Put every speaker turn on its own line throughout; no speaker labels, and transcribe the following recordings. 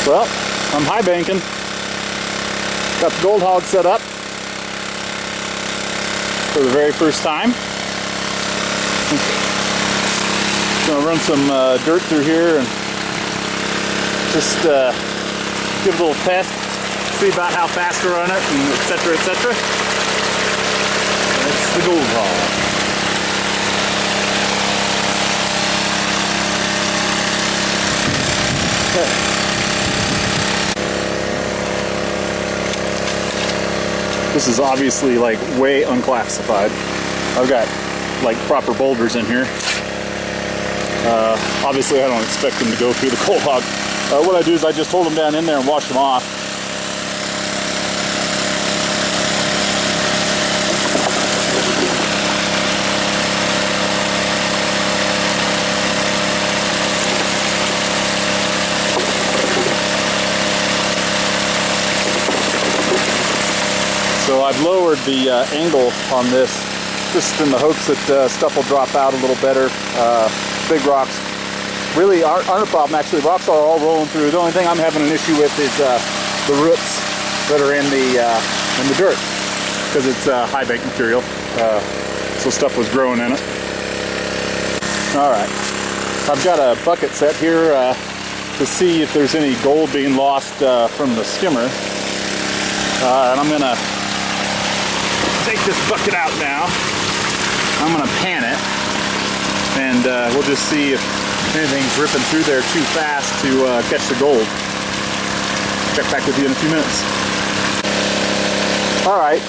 Well, I'm high banking. Got the gold hog set up for the very first time. Gonna run some dirt through here and just give it a little test, see about how fast to run it, and etc. etc. That's the gold hog. Okay. This is obviously like way unclassified. I've got like proper boulders in here. Obviously I don't expect them to go through the gold hog. What I do is I just hold them down in there and wash them off. So I've lowered the angle on this just in the hopes that stuff will drop out a little better. Big rocks really aren't a problem. Actually, rocks are all rolling through. The only thing I'm having an issue with is the roots that are in the dirt, because it's high bank material. So stuff was growing in it. All right, I've got a bucket set here to see if there's any gold being lost from the skimmer, and I'm gonna take this bucket out now. I'm gonna pan it, and we'll just see if anything's ripping through there too fast to catch the gold. Check back with you in a few minutes. All right,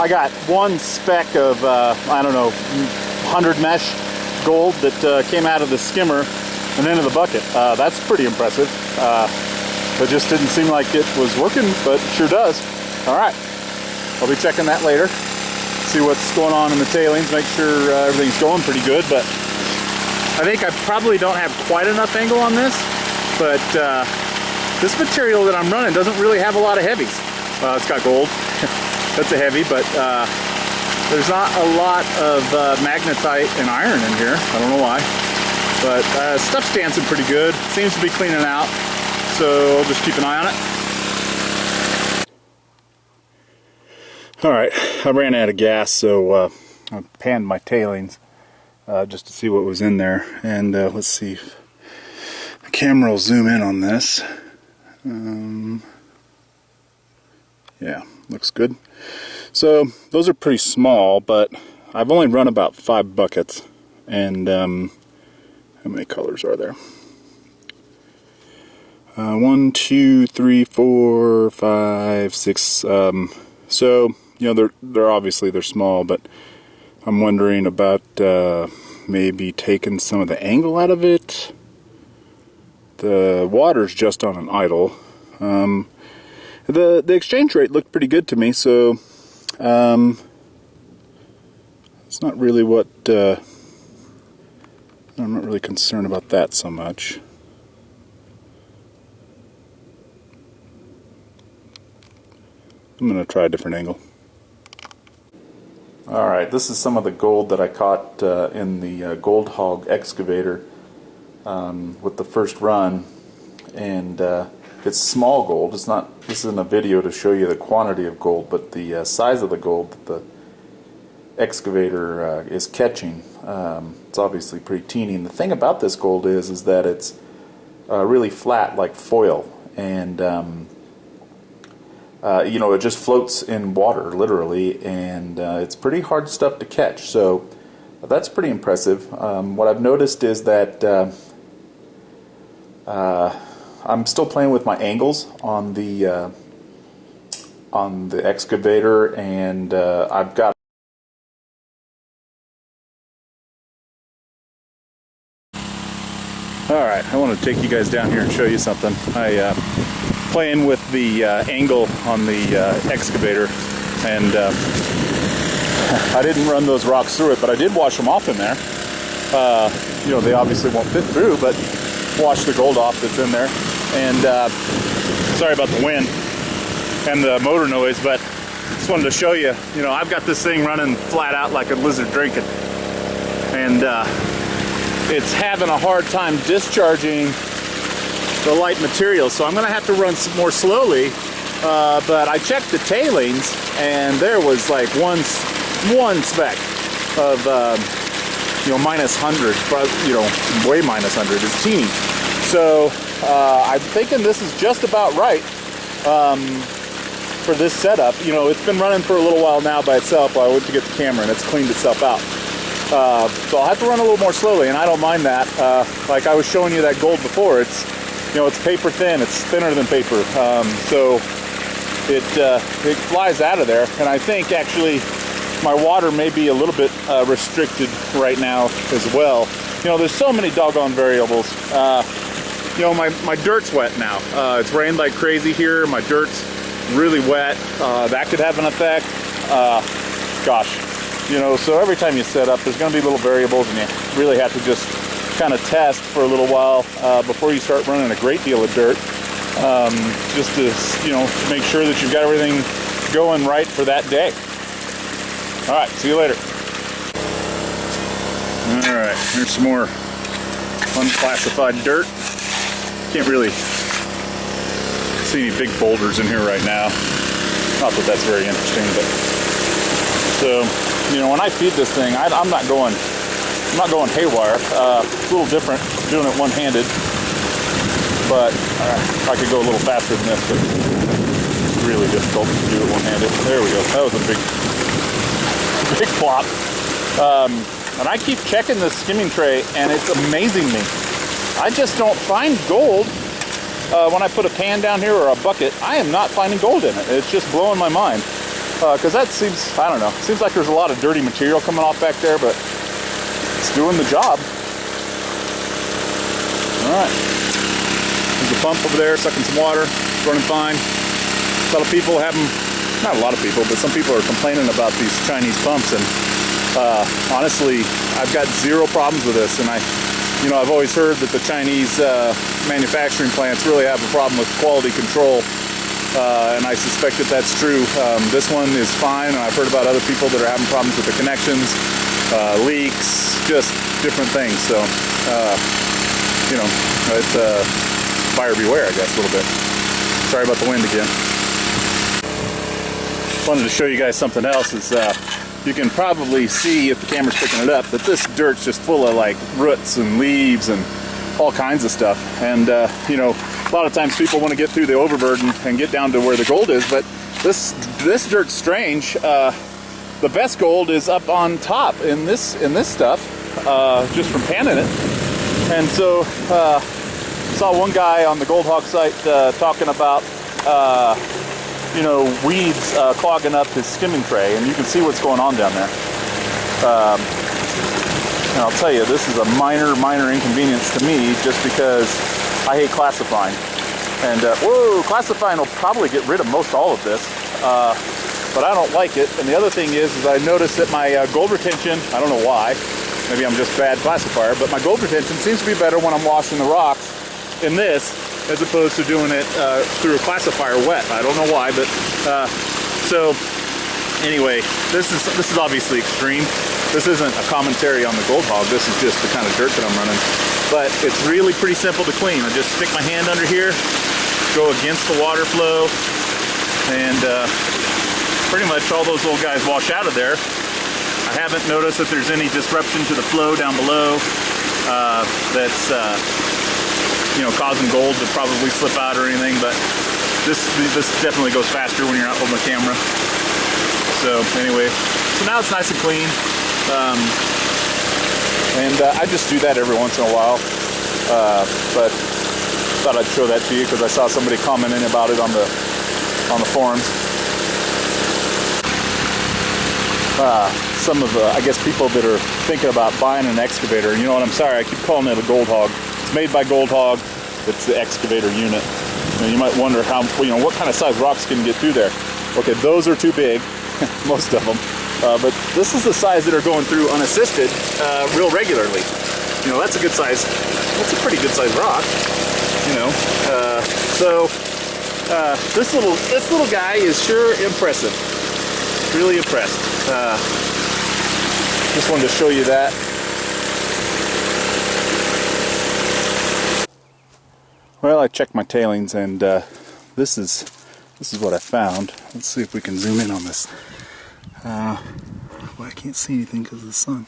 I got one speck of, I don't know, 100 mesh gold that came out of the skimmer and into the bucket. That's pretty impressive. It just didn't seem like it was working, but it sure does. All right, I'll be checking that later. See what's going on in the tailings, make sure everything's going pretty good. But I think I probably don't have quite enough angle on this, but this material that I'm running doesn't really have a lot of heavies. It's got gold, that's a heavy, but there's not a lot of magnetite and iron in here. I don't know why, but stuff's dancing pretty good. Seems to be cleaning out, so I'll just keep an eye on it. Alright, I ran out of gas, so I panned my tailings just to see what was in there. And let's see if the camera will zoom in on this. Yeah, looks good. So those are pretty small, but I've only run about 5 buckets. And how many colors are there? 1, 2, 3, 4, 5, 6. So you know, they're obviously small, but I'm wondering about maybe taking some of the angle out of it. The water's just on an idle. The exchange rate looked pretty good to me, so it's not really what I'm not really concerned about that so much. I'm going to try a different angle. Alright, this is some of the gold that I caught in the Gold Hog Excavator with the first run, and it's small gold. It's not. This isn't a video to show you the quantity of gold, but the size of the gold that the excavator is catching. It's obviously pretty teeny. And the thing about this gold is that it's really flat, like foil, and you know, it just floats in water, literally, and it's pretty hard stuff to catch. So that's pretty impressive. What I've noticed is that I'm still playing with my angles on the excavator, and I've got. All right, I want to take you guys down here and show you something. Playing with the angle on the excavator, and I didn't run those rocks through it, but I did wash them off in there. You know, they obviously won't fit through, but wash the gold off that's in there. And sorry about the wind and the motor noise, but just wanted to show you, you know, I've got this thing running flat out like a lizard drinking, and it's having a hard time discharging the light material. So I'm going to have to run more slowly. But I checked the tailings, and there was like one speck of you know, minus 100, but you know, way minus 100. It's teeny. So I'm thinking this is just about right for this setup. You know, it's been running for a little while now by itself while I went to get the camera, and it's cleaned itself out. So I'll have to run a little more slowly, and I don't mind that. Like I was showing you that gold before, it's, you know, it's paper thin. It's thinner than paper. So it flies out of there, and I think actually my water may be a little bit restricted right now as well. You know, there's so many doggone variables. You know, my dirt's wet now. It's rained like crazy here. My dirt's really wet. That could have an effect. Gosh, you know, so every time you set up, there's going to be little variables, and you really have to just kind of test for a little while before you start running a great deal of dirt. Just to, you know, make sure that you've got everything going right for that day. All right, see you later. All right, here's some more unclassified dirt. Can't really see any big boulders in here right now. Not that that's very interesting, but so, you know, when I feed this thing, I'm not going haywire. It's a little different doing it one-handed. But I could go a little faster than this, but it's really difficult to do it one-handed. There we go. That was a big flop. And I keep checking this skimming tray, and it's amazing me. I just don't find gold when I put a pan down here or a bucket. I am not finding gold in it. It's just blowing my mind. Because that seems, I don't know, seems like there's a lot of dirty material coming off back there, but it's doing the job. All right. There's a pump over there sucking some water. It's running fine. A lot of people have them, not a lot of people, but some people are complaining about these Chinese pumps, and honestly, I've got zero problems with this. And you know, I've always heard that the Chinese manufacturing plants really have a problem with quality control, and I suspect that that's true. This one is fine, and I've heard about other people that are having problems with the connections, leaks, just different things. So, you know, it's buyer beware, I guess, a little bit. Sorry about the wind again. Wanted to show you guys something else. Is you can probably see, if the camera's picking it up, that this dirt's just full of like roots and leaves and all kinds of stuff. And you know, a lot of times people want to get through the overburden and get down to where the gold is, but this dirt's strange. The best gold is up on top in this stuff, just from panning it. And so saw one guy on the Gold Hog site talking about you know, weeds clogging up his skimming tray, and you can see what's going on down there. And I'll tell you, this is a minor inconvenience to me, just because I hate classifying. And whoa, classifying will probably get rid of most all of this, but I don't like it. And the other thing is I noticed that my gold retention, I don't know why, maybe I'm just bad classifier, but my gold retention seems to be better when I'm washing the rocks in this, as opposed to doing it through a classifier wet. I don't know why, but so anyway, this is obviously extreme. This isn't a commentary on the Gold Hog. This is just the kind of dirt that I'm running. But it's really pretty simple to clean. I just stick my hand under here, go against the water flow, and pretty much all those little guys wash out of there. I haven't noticed that there's any disruption to the flow down below that's you know, causing gold to probably slip out or anything, but this definitely goes faster when you're not holding the camera. So anyway, so now it's nice and clean, and I just do that every once in a while, but thought I'd show that to you because I saw somebody commenting about it on the forums. Some of the, I guess, people that are thinking about buying an excavator, and you know what, I'm sorry, I keep calling it a Gold Hog. It's made by Gold Hog. It's the excavator unit. You know, you might wonder how, you know, what kind of size rocks can get through there. Okay, those are too big, most of them. But this is the size that are going through unassisted real regularly. You know, that's a good size. That's a pretty good size rock. You know, so this little guy is sure impressive. Really impressed. Just wanted to show you that. Well, I checked my tailings, and this is what I found. Let's see if we can zoom in on this. Well, I can't see anything because of the sun.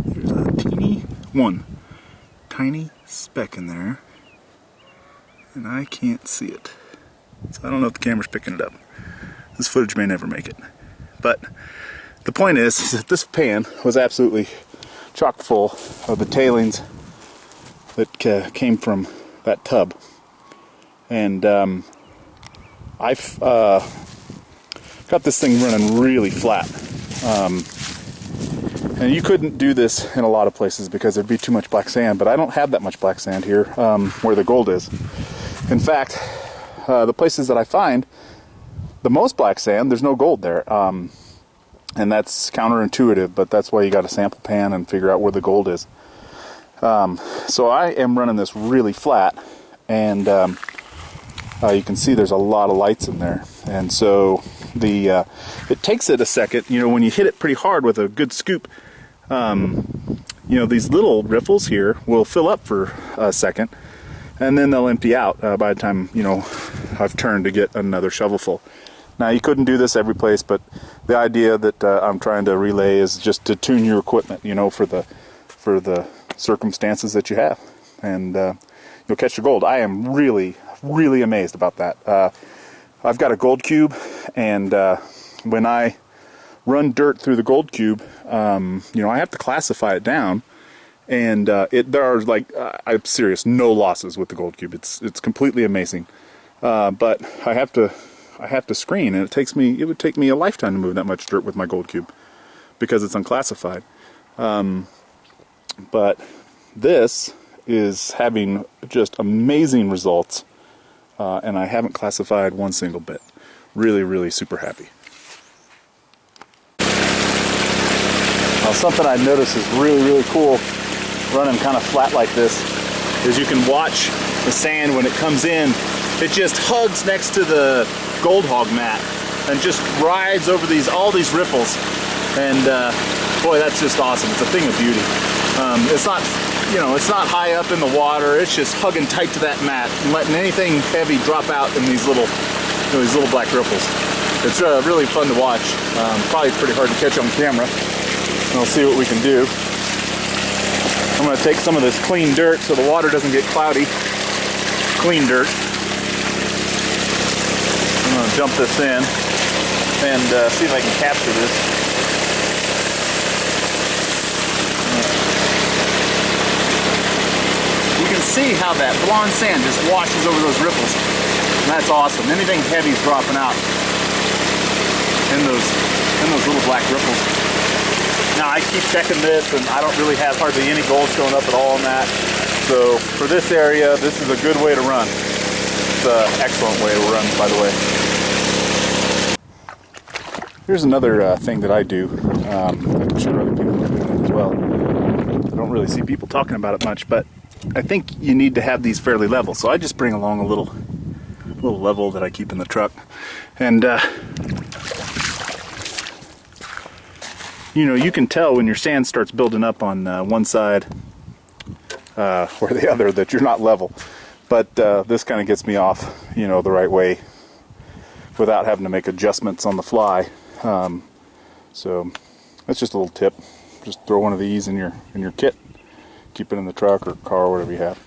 There's a tiny speck in there, and I can't see it. So I don't know if the camera's picking it up. This footage may never make it. But the point is that this pan was absolutely chock full of the tailings that came from that tub. And I've got this thing running really flat. And you couldn't do this in a lot of places because there'd be too much black sand, but I don't have that much black sand here where the gold is. In fact, the places that I find the most black sand, there's no gold there. And that's counterintuitive, but that's why you got to sample pan and figure out where the gold is. So I am running this really flat, and you can see there's a lot of lights in there. And so it takes it a second, you know, when you hit it pretty hard with a good scoop, you know, these little riffles here will fill up for a second, and then they'll empty out by the time, you know, I've turned to get another shovelful. Now, you couldn't do this every place, but the idea that I'm trying to relay is just to tune your equipment, you know, for the circumstances that you have, and you'll catch your gold. I am really, really amazed about that. I've got a gold cube, and when I run dirt through the gold cube, you know, I have to classify it down, and there are, like, I'm serious, no losses with the gold cube. It's completely amazing, but I have to screen, and it would take me a lifetime to move that much dirt with my gold cube because it's unclassified. But this is having just amazing results, and I haven't classified one single bit. Really, really super happy. Now, something I noticed is really, really cool running kind of flat like this is you can watch the sand when it comes in. It just hugs next to the gold hog mat and just rides over all these ripples, and boy, that's just awesome. It's a thing of beauty. It's not, you know, it's not high up in the water. It's just hugging tight to that mat and letting anything heavy drop out in these little black ripples. It's really fun to watch. Probably pretty hard to catch on camera. We'll see what we can do. I'm going to take some of this clean dirt so the water doesn't get cloudy. Clean dirt. I'm going to jump this in and see if I can capture this. You can see how that blonde sand just washes over those ripples. And that's awesome. Anything heavy is dropping out in those little black ripples. Now, I keep checking this, and I don't really have hardly any gold showing up at all in that. So for this area, this is a good way to run. It's an excellent way to run, by the way. Here's another thing that I do. I'm sure other people are doing it as well. I don't really see people talking about it much, but I think you need to have these fairly level. So I just bring along a little level that I keep in the truck, and you know, you can tell when your sand starts building up on one side or the other that you're not level. But this kind of gets me off, you know, the right way without having to make adjustments on the fly. So that's just a little tip. Just throw one of these in your kit. Keep it in the truck or car or whatever you have.